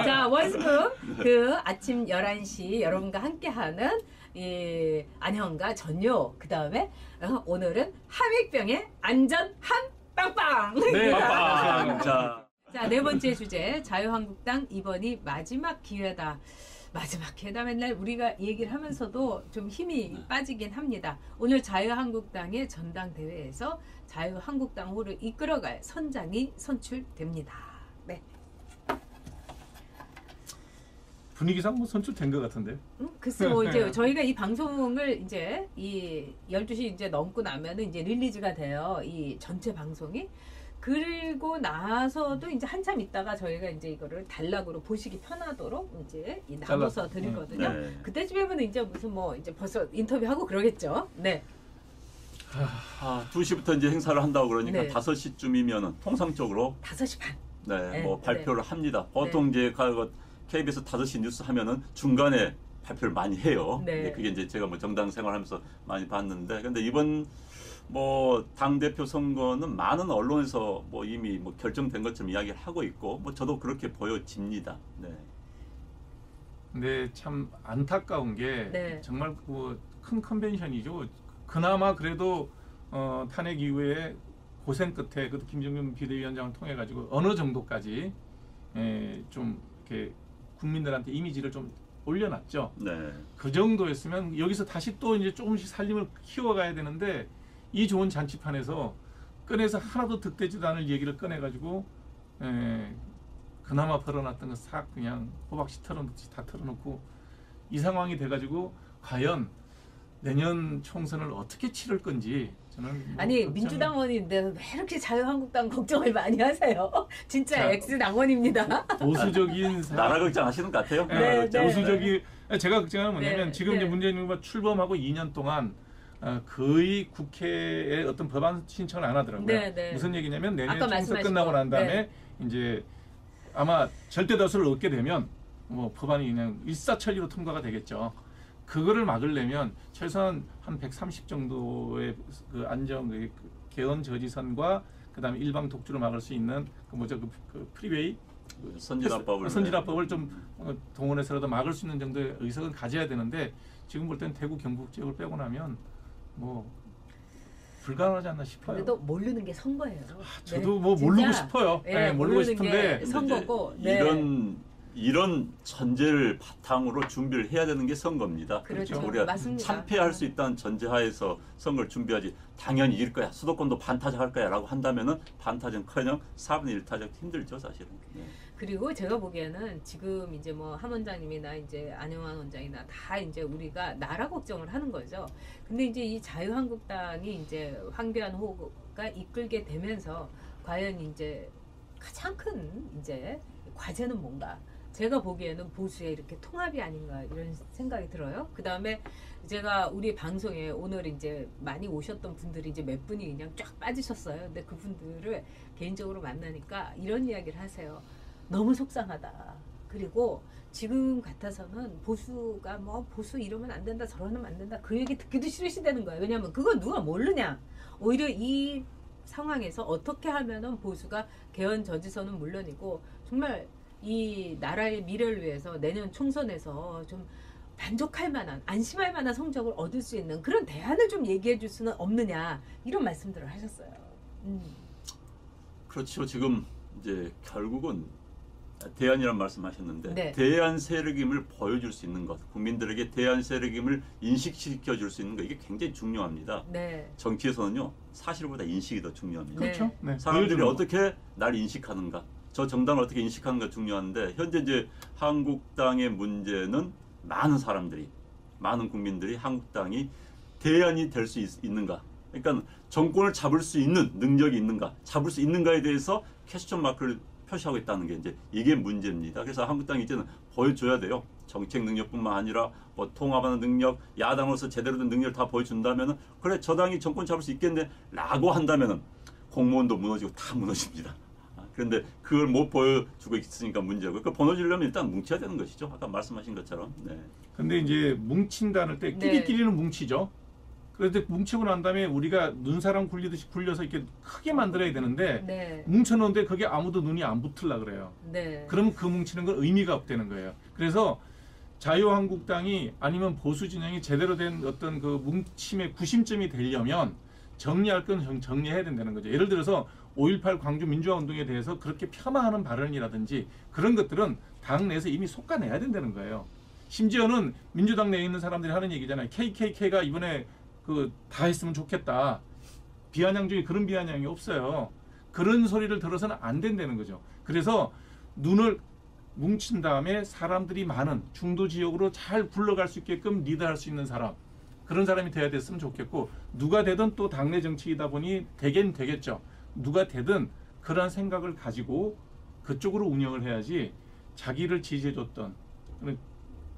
자, 원스푼 그 아침 11시 여러분과 함께하는 이 안녕과 전요 그 다음에 오늘은 함익병의 안전 한 빵빵. 네, 빵빵. 자, 네 번째 주제 자유한국당 이번이 마지막 기회다. 마지막 기회다 맨날 우리가 얘기를 하면서도 좀 힘이 빠지긴 합니다. 오늘 자유한국당의 전당대회에서 자유한국당호를 이끌어갈 선장이 선출됩니다. 네. 분위기상 뭐 선출된 것 같은데요. 글쎄 뭐 이제 저희가 이 방송을 이제 이 12시 이제 넘고 나면은 이제 릴리즈가 돼요. 이 전체 방송이. 그리고 나서도 이제 한참 있다가 저희가 이제 이거를 단락으로 보시기 편하도록 이제 나눠서 드리거든요. 네. 그때쯤이면 이제 무슨 뭐 이제 벌써 인터뷰하고 그러겠죠. 네. 2시부터 이제 행사를 한다고 그러니까 네. 5시쯤이면은 통상적으로 5시 반. 네, 뭐 발표를 네. 합니다. 보통 이제 KBS 5시 뉴스 하면은 중간에 발표를 많이 해요. 네. 그게 이제 제가 뭐 정당 생활하면서 많이 봤는데, 근데 이번 뭐 당대표 선거는 많은 언론에서 뭐 이미 뭐 결정된 것처럼 이야기를 하고 있고, 뭐 저도 그렇게 보여집니다. 네. 근데 참 안타까운 게 네. 정말 큰 컨벤션이죠. 그나마 그래도 탄핵 이후에 고생 끝에 그 김정은 비대위원장을 통해 가지고 어느 정도까지 좀 이렇게 국민들한테 이미지를 좀 올려놨죠. 네. 그 정도였으면 여기서 다시 또 이제 조금씩 살림을 키워가야 되는데 이 좋은 잔치판에서 꺼내서 하나도 득되지도 않을 얘기를 꺼내가지고 그나마 벌어놨던 거 싹 그냥 호박씨 털어놓듯이 다 털어놓고 이 상황이 돼가지고 과연 내년 총선을 어떻게 치를 건지 저는 아니 민주당원인데 왜 이렇게 자유한국당 걱정을 많이 하세요? 진짜 X당원입니다. 보수적인 나라 걱정하시는 것 같아요. 네, 네. 보수적인 제가 걱정하는 뭐냐면 네, 지금 네. 이제 문재인 정부가 출범하고 2년 동안 거의 국회에 어떤 법안 신청을 안 하더라고요. 네, 네. 무슨 얘기냐면 내년 아까 총선 말씀하신 끝나고 거. 난 다음에 네. 이제 아마 절대 다수를 얻게 되면 뭐 법안이 그냥 일사천리로 통과가 되겠죠. 그거를 막으려면 최소한 한 130 정도의 그 안정 그 개헌 저지선과 그다음에 일방 독주를 막을 수 있는 그 프리웨이 선진화법을 좀 동원해서라도 막을 수 있는 정도의 의석은 가져야 되는데 지금 볼 때는 대구 경북 지역을 빼고 나면 뭐 불가능하지 않나 싶어요. 그래도 모르는 게 선거예요. 저도 네. 뭐 진짜, 모르고 싶어요. 네, 모르고 모르는 싶은데 게 선거고 네. 이런 전제를 바탕으로 준비를 해야 되는 게 선거입니다. 그렇죠. 우리가 맞습니다. 참패할 수 있다는 전제하에서 선거를 준비하지. 당연히 이길 거야. 수도권도 반타작할 거야 라고 한다면은 반타작커녕 4분의 1 타작 힘들죠, 사실은. 네. 그리고 제가 보기에는 지금 이제 뭐 함 원장님이나 이제 안영환 원장이나 다 이제 우리가 나라 걱정을 하는 거죠. 근데 이제 이 자유한국당이 이제 황교안 후보가 이끌게 되면서 과연 이제 가장 큰 이제 과제는 뭔가? 제가 보기에는 보수의 이렇게 통합이 아닌가 이런 생각이 들어요. 그 다음에 제가 우리 방송에 오늘 이제 많이 오셨던 분들이 이제 몇 분이 그냥 쫙 빠지셨어요. 근데 그분들을 개인적으로 만나니까 이런 이야기를 하세요. 너무 속상하다. 그리고 지금 같아서는 보수가 뭐 보수 이러면 안 된다 저러면 안 된다 그 얘기 듣기도 싫으시다는 거예요. 왜냐하면 그건 누가 모르냐. 오히려 이 상황에서 어떻게 하면은 보수가 개헌 저지선은 물론이고 정말 이 나라의 미래를 위해서 내년 총선에서 좀 만족할 만한 안심할 만한 성적을 얻을 수 있는 그런 대안을 좀 얘기해 줄 수는 없느냐 이런 말씀들을 하셨어요. 그렇죠. 지금 이제 결국은 대안이란 말씀하셨는데 네. 대안 세력임을 보여줄 수 있는 것, 국민들에게 대안 세력임을 인식시켜 줄 수 있는 것 이게 굉장히 중요합니다. 네. 정치에서는요 사실보다 인식이 더 중요합니다. 그렇죠. 네. 사람들이 어떻게 날 인식하는가, 저 정당을 어떻게 인식하는가 중요한데 현재 이제 한국당의 문제는 많은 사람들이, 많은 국민들이 한국당이 대안이 될 수 있는가, 그러니까 정권을 잡을 수 있는 능력이 있는가, 잡을 수 있는가에 대해서 퀘스천 마크를 표시하고 있다는 게 이제 이게 문제입니다. 그래서 한국당이 이제는 보여줘야 돼요. 정책 능력뿐만 아니라 뭐 통합하는 능력, 야당으로서 제대로 된 능력을 다 보여준다면은 그래 저 당이 정권 잡을 수 있겠네라고 한다면은 공무원도 무너지고 다 무너집니다. 그런데 그걸 못 보여주고 있으니까 문제고, 그 무너지려면 일단 뭉쳐야 되는 것이죠. 아까 말씀하신 것처럼. 네. 근데 이제 뭉친다는 때 네. 끼리끼리는 뭉치죠. 그런데 뭉치고 난 다음에 우리가 눈사람 굴리듯이 굴려서 이렇게 크게 만들어야 되는데 네. 뭉쳐놓는데 그게 아무도 눈이 안 붙으려 그래요. 네. 그러면 그 뭉치는 건 의미가 없다는 거예요. 그래서 자유한국당이 아니면 보수 진영이 제대로 된 어떤 그 뭉침의 구심점이 되려면 정리할 건 정리해야 된다는 거죠. 예를 들어서 5.18 광주 민주화 운동에 대해서 그렇게 폄하하는 발언이라든지 그런 것들은 당 내에서 이미 솎아내야 된다는 거예요. 심지어는 민주당 내에 있는 사람들이 하는 얘기잖아요. KKK가 이번에 그 다 했으면 좋겠다. 비아냥 중에 그런 비아냥이 없어요. 그런 소리를 들어서는 안 된다는 거죠. 그래서 눈을 뭉친 다음에 사람들이 많은 중도 지역으로 잘 굴러갈 수 있게끔 리드할 수 있는 사람, 그런 사람이 돼야 됐으면 좋겠고, 누가 되든 또 당내 정치이다 보니 되긴 되겠죠. 누가 되든 그런 생각을 가지고 그쪽으로 운영을 해야지, 자기를 지지해줬던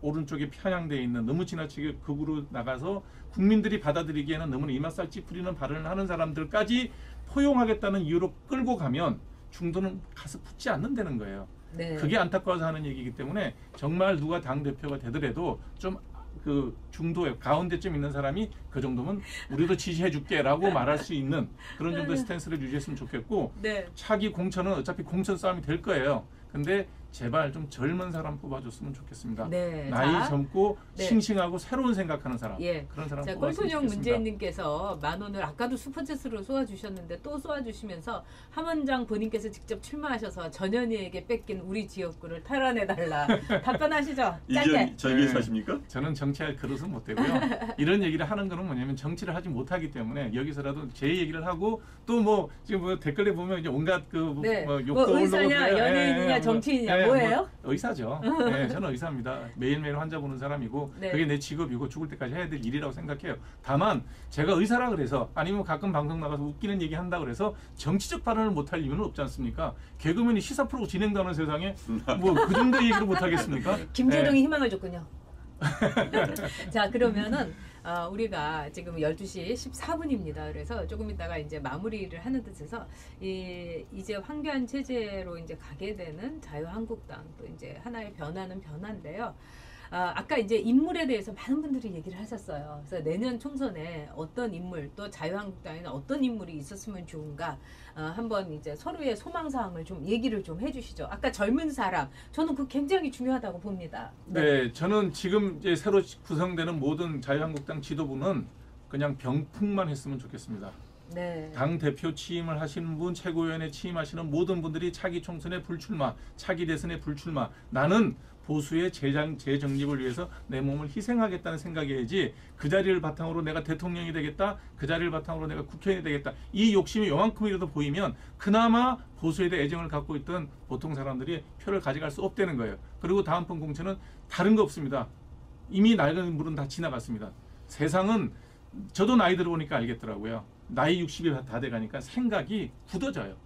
오른쪽에 편향되어 있는 너무 지나치게 극으로 나가서 국민들이 받아들이기에는 너무나 이맛살 찌푸리는 발언을 하는 사람들까지 포용하겠다는 이유로 끌고 가면 중도는 가서 붙지 않는다는 거예요. 네. 그게 안타까워서 하는 얘기이기 때문에 정말 누가 당대표가 되더라도 좀 그 중도에 가운데쯤 있는 사람이 그 정도면 우리도 지지해줄게 라고 말할 수 있는 그런 정도의 스탠스를 유지했으면 좋겠고, 네. 차기 공천은 어차피 공천 싸움이 될 거예요. 근데 제발 좀 젊은 사람 뽑아줬으면 좋겠습니다. 네. 나이 자, 젊고 네. 싱싱하고 새로운 생각하는 사람, 예. 그런 사람 자, 뽑았으면 꼴통형 좋겠습니다. 문재인님께서 10,000원을 아까도 슈퍼챗으로 쏘아주셨는데 또 쏘아주시면서 함원장 본인께서 직접 출마하셔서 전현희에게 뺏긴 우리 지역구를 탈환해달라. 답변하시죠. 짧게. 이게 저에게 사십니까? 저는 정치할 그릇은 못 되고요. 이런 얘기를 하는 거는 뭐냐면 정치를 하지 못하기 때문에 여기서라도 제 얘기를 하고, 또 뭐 지금 뭐 댓글에 보면 이제 온갖 그 네. 뭐 뭐 욕도 의사냐, 올라오고, 연예인이냐, 정치인이냐, 뭐예요? 뭐 의사죠. 네, 저는 의사입니다. 매일매일 환자 보는 사람이고, 네. 그게 내 직업이고 죽을 때까지 해야 될 일이라고 생각해요. 다만 제가 의사라 그래서, 아니면 가끔 방송 나가서 웃기는 얘기 한다 그래서 정치적 발언을 못할 이유는 없지 않습니까? 개그맨이 시사 프로 진행하는 세상에 뭐 그 정도 얘기를 못 하겠습니까? 김재동이 희망을 줬군요. 자, 그러면은 우리가 지금 12시 14분입니다. 그래서 조금 있다가 이제 마무리를 하는 듯해서 이제 황교안 체제로 이제 가게 되는 자유한국당, 또 이제 하나의 변화는 변화인데요. 아까 이제 인물에 대해서 많은 분들이 얘기를 하셨어요. 그래서 내년 총선에 어떤 인물, 또 자유한국당에는 어떤 인물이 있었으면 좋은가, 한번 이제 서로의 소망사항을 좀 얘기를 좀 해주시죠. 아까 젊은 사람, 저는 그거 굉장히 중요하다고 봅니다. 네, 저는 지금 이제 새로 구성되는 모든 자유한국당 지도부는 그냥 병풍만 했으면 좋겠습니다. 네. 당 대표 취임을 하시는 분, 최고위원회 취임하시는 모든 분들이 차기 총선에 불출마, 차기 대선에 불출마. 나는 보수의 재정립을 위해서 내 몸을 희생하겠다는 생각이어야지, 그 자리를 바탕으로 내가 대통령이 되겠다, 그 자리를 바탕으로 내가 국회의원이 되겠다, 이 욕심이 요만큼이라도 보이면 그나마 보수에 대해 애정을 갖고 있던 보통 사람들이 표를 가져갈 수 없다는 거예요. 그리고 다음번 공천은 다른 거 없습니다. 이미 낡은 물은 다 지나갔습니다. 세상은, 저도 나이 들어보니까 알겠더라고요. 나이 60이 다 돼가니까 생각이 굳어져요.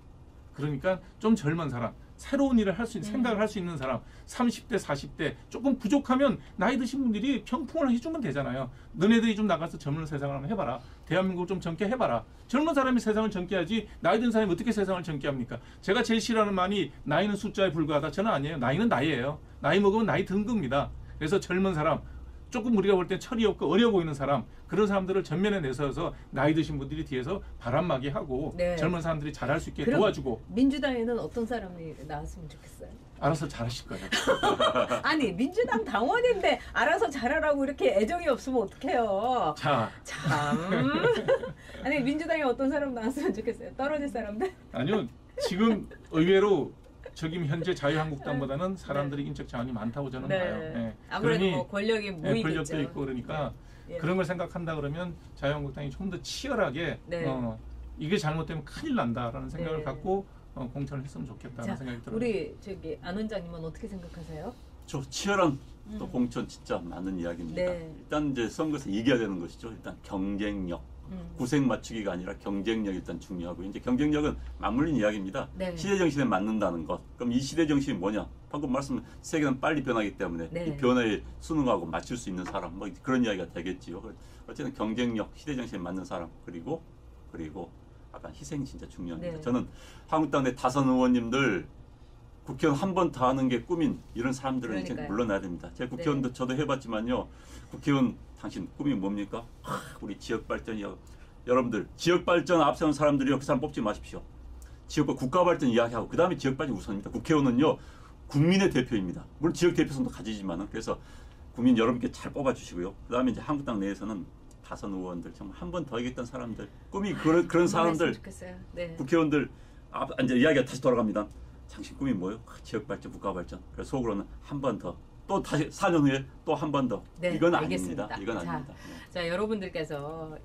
그러니까 좀 젊은 사람, 새로운 일을 할 수 있는, 생각을 할 수 있는 사람, 30대, 40대 조금 부족하면 나이 드신 분들이 평풍을 해주면 되잖아요. 너네들이 좀 나가서 젊은 세상을 한번 해봐라. 대한민국을 좀 젊게 해봐라. 젊은 사람이 세상을 젊게 하지, 나이 든 사람이 어떻게 세상을 젊게 합니까? 제가 제일 싫어하는 말이 나이는 숫자에 불과하다. 저는 아니에요. 나이는 나이예요. 나이 먹으면 나이 든 겁니다. 그래서 젊은 사람, 조금 우리가 볼 때 철이 없고 어려 보이는 사람, 그런 사람들을 전면에 내세워서 나이 드신 분들이 뒤에서 바람막이 하고, 네. 젊은 사람들이 잘할 수 있게 그럼 도와주고. 민주당에는 어떤 사람이 나왔으면 좋겠어요? 알아서 잘하실 거예요. 아니, 민주당 당원인데 알아서 잘하라고 이렇게 애정이 없으면 어떡해요? 자, 참. 아니, 민주당에 어떤 사람 나왔으면 좋겠어요? 떨어질 사람들? 아니요, 지금 의외로 지금 현재 자유한국당보다는 사람들이 인적 자원이 많다고 저는 봐요. 네. 아무래도 그러니, 뭐 권력이 모이겠죠. 권력도 있고 그러니까 예. 그런 걸 생각한다 그러면 자유한국당이 좀 더 치열하게 네. 이게 잘못되면 큰일 난다라는 생각을 네. 갖고 공천을 했으면 좋겠다는 자, 생각이 들어요. 우리 저기 안 원장님은 어떻게 생각하세요? 저 치열한 또 공천 진짜 많은 이야기입니다. 네. 일단 이제 선거에서 이겨야 되는 것이죠. 일단 경쟁력, 구색 맞추기가 아니라 경쟁력이 일단 중요하고, 이제 경쟁력은 맞물린 이야기입니다. 네. 시대 정신에 맞는다는 것. 그럼 이 시대 정신이 뭐냐? 방금 말씀, 세계는 빨리 변하기 때문에 네. 이 변화에 순응하고 맞출 수 있는 사람, 뭐 그런 이야기가 되겠지요. 어쨌든 경쟁력, 시대 정신에 맞는 사람, 그리고 아까 희생이 진짜 중요합니다. 네. 저는 한국당 내 다선 의원님들 국회의원 한 번 더 하는 게 꿈인 이런 사람들은 이제 그러니까요. 물러나야 됩니다. 제가 국회의원도 저도 해봤지만요. 국회의원 당신 꿈이 뭡니까? 우리 지역 발전이요. 여러분들 지역 발전 앞세운 사람들이요. 그 사람 뽑지 마십시오. 지역과 국가 발전 이야기하고 그 다음에 지역 발전 우선입니다. 국회의원은요. 국민의 대표입니다. 물론 지역 대표성도 가지지만은 그래서 국민 여러분께 잘 뽑아주시고요. 그 다음에 이제 한국당 내에서는 다선 의원들 정말 한 번 더 하겠다는 사람들 꿈이 그런 사람들 좋겠어요. 네. 국회의원들 이제 이야기가 다시 돌아갑니다. 당신 꿈이 뭐요? 지역 발전, 국가 발전. 그래서 속으로는 한 번 더. 또 다시 4년 후에 또 한 번 더. 네, 이건 알겠습니다. 아닙니다. 이건 자, 아닙니다. 네. 자, 여러분들께서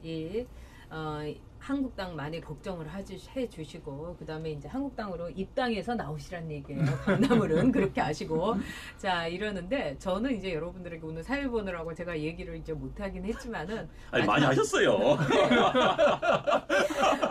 한국당 많이 걱정을 해주시고 그다음에 이제 한국당으로 입당해서 나오시란 얘기예요. 강남을은 그렇게 아시고 자 이러는데 저는 이제 여러분들에게 오늘 사회 보느라고 제가 얘기를 이제 못하긴 했지만은 아니 많이 하셨어요.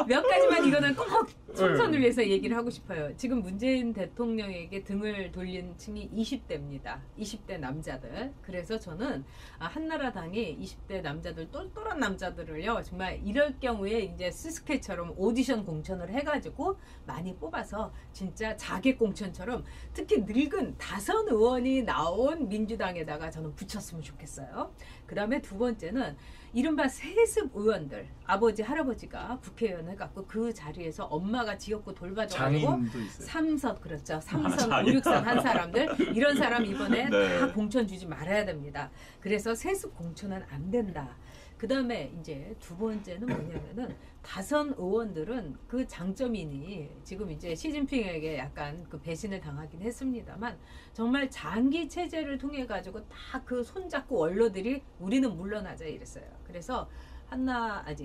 몇 가지만 이거는 꼭 총선을 위해서 얘기를 하고 싶어요. 지금 문재인 대통령에게 등을 돌린 층이 20대입니다. 20대 남자들. 그래서 저는 한나라당이 20대 남자들 똘똘한 남자들을요. 정말 이럴 경우에 이제 스스케처럼 오디션 공천을 해가지고 많이 뽑아서 진짜 자객 공천처럼 특히 늙은 다선 의원이 나온 민주당에다가 저는 붙였으면 좋겠어요. 그 다음에 두 번째는 이른바 세습 의원들 아버지 할아버지가 국회의원 해갖고 그 자리에서 엄마가 지역구 돌봐줘가지고 장인도 있어요. 삼선 그렇죠. 삼선 장인. 5, 6선 한 사람들 이런 사람 이번에 네. 다 공천 주지 말아야 됩니다. 그래서 세습 공천은 안 된다. 그 다음에 이제 두 번째는 뭐냐면은 다선 의원들은 그 장점이니 지금 이제 시진핑에게 약간 그 배신을 당하긴 했습니다만 정말 장기 체제를 통해 가지고 다 그 손잡고 원로들이 우리는 물러나자 이랬어요. 그래서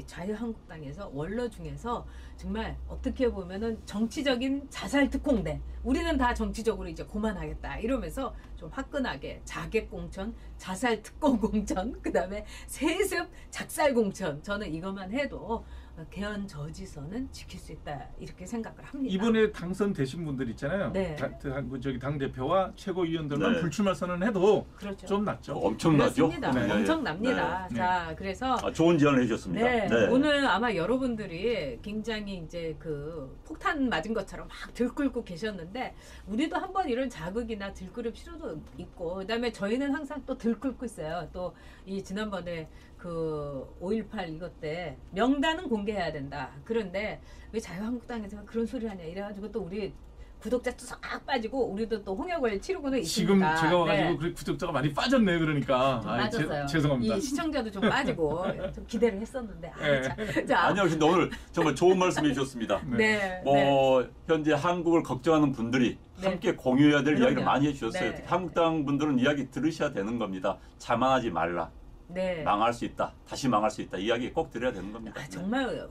자유한국당에서 원로 중에서 정말 어떻게 보면은 정치적인 자살 특공대 우리는 다 정치적으로 이제 그만하겠다 이러면서 좀 화끈하게 자객 공천, 자살 특공 공천, 그 다음에 세습 작살 공천 저는 이것만 해도 개헌 저지선은 지킬 수 있다 이렇게 생각을 합니다. 이번에 당선되신 분들 있잖아요. 네. 당 대표와 최고위원들만 네. 불출마 선언해도 그렇죠. 좀 낫죠. 엄청나죠? 그렇습니다. 네. 엄청납니다. 네. 자, 그래서 좋은 제안을 해주셨습니다. 네, 오늘 아마 여러분들이 굉장히 이제 그 폭탄 맞은 것처럼 막 들끓고 계셨는데 우리도 한번 이런 자극이나 들끓을 필요도 있고 그다음에 저희는 항상 또 들끓고 있어요. 또 이 지난번에 그 5.18 이것 때 명단은 공개해야 된다. 그런데 왜 자유한국당에서 그런 소리 하냐 이래가지고 또 우리 구독자 싹 빠지고 우리도 또 홍역을 치르고는 지금 있습니다. 제가 와가지고 네. 그 구독자가 많이 빠졌네요. 그러니까 좀 빠졌어요. 죄송합니다. 이 시청자도 좀 빠지고 좀 기대를 했었는데. 네. 자, 아니요, 근데 오늘 정말 좋은 말씀 해주셨습니다. 네. 뭐 현재 한국을 걱정하는 분들이 네. 함께 공유해야 될 그럼요. 이야기를 많이 해주셨어요. 네. 한국당 분들은 이야기 들으셔야 되는 겁니다. 자만하지 말라. 네. 망할 수 있다. 다시 망할 수 있다. 이야기 꼭 들어야 되는 겁니다. 정말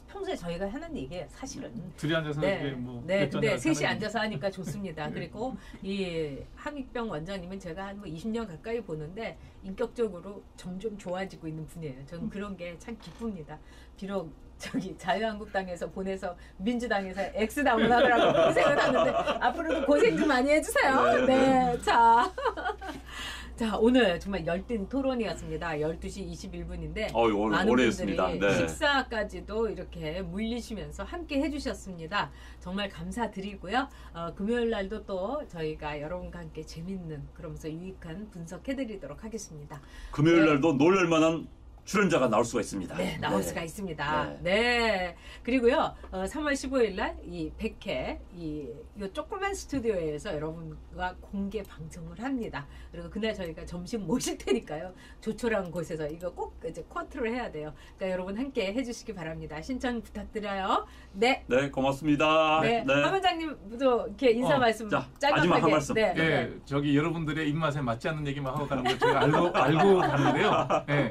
평소에 저희가 하는 얘기예요. 사실은. 둘이 앉아서 이렇게 네. 뭐 네. 근데 맥주 셋이 한잔 하는 앉아서 하니까 좋습니다. 그리고 이 함익병 원장님은 제가 한 뭐 20년 가까이 보는데 인격적으로 점점 좋아지고 있는 분이에요. 저는 그런 게 참 기쁩니다. 비록 저기 자유한국당에서 보내서 민주당에서 X당을 하더라고 고생을 하는데 앞으로도 고생 좀 많이 해주세요. 네. 자. 자, 오늘 정말 열띤 토론이었습니다. 12시 21분인데 오래 많은 분들이 했습니다. 네. 식사까지도 이렇게 물리시면서 함께 해주셨습니다. 정말 감사드리고요. 금요일 날도 또 저희가 여러분과 함께 재밌는 그러면서 유익한 분석해드리도록 하겠습니다. 금요일 네. 날도 놀랄만한 출연자가 나올 수가 있습니다. 네, 나올 수가 있습니다. 네. 네. 그리고요, 3월 15일 날 이 100회, 요 조그만 스튜디오에서 여러분과 공개 방송을 합니다. 그리고 그날 저희가 점심 모실 테니까요. 조촐한 곳에서 이거 꼭 이제 쿼트를 해야 돼요. 그러니까 여러분 함께 해주시기 바랍니다. 신청 부탁드려요. 네. 네, 고맙습니다. 네. 한 원장님도 이렇게 인사 말씀 자, 짧게 마지막 한 말씀. 네. 예, 저기 여러분들의 입맛에 맞지 않는 얘기만 하고 가는 걸 제가 알고 가는데요. 예,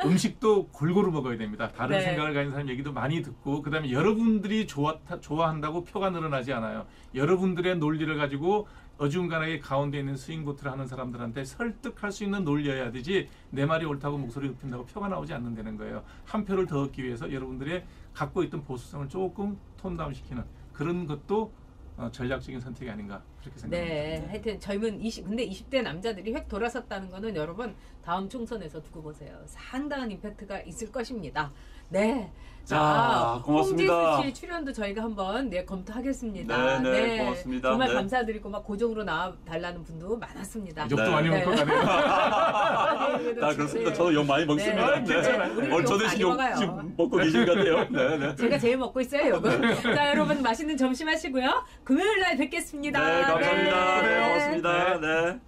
음식도 골고루 먹어야 됩니다. 다른 네. 생각을 가진 사람 얘기도 많이 듣고 그다음에 여러분들이 좋아한다고 표가 늘어나지 않아요. 여러분들의 논리를 가지고 어중간하게 가운데 있는 스윙보트를 하는 사람들한테 설득할 수 있는 논리여야 되지 내 말이 옳다고 목소리 높인다고 표가 나오지 않는다는 거예요. 한 표를 더 얻기 위해서 여러분들의 갖고 있던 보수성을 조금 톤다운시키는 그런 것도 전략적인 선택이 아닌가 그렇게 생각합니다. 네, 하여튼 젊은 근데 20대 남자들이 획 돌아섰다는 거는 여러분 다음 총선에서 두고 보세요. 상당한 임팩트가 있을 것입니다. 네. 자, 고맙습니다. 홍지수 씨 출연도 저희가 한번 검토하겠습니다. 네, 고맙습니다. 정말 네. 감사드리고 막 고정으로 나와 달라는 분도 많았습니다. 욕도 네. 많이 먹고 가네요. 아, 그렇습니다. 저도 욕 많이 먹습니다. 네, 괜찮아요. 우리는 오늘 저 욕 대신 많이 욕 먹어요. 지금 먹고 계신 것 같아요. 네, 네. 제가 제일 먹고 있어요, 요거. 자, 여러분 맛있는 점심 하시고요. 금요일 날 뵙겠습니다. 네, 감사합니다. 네, 네. 고맙습니다. 네.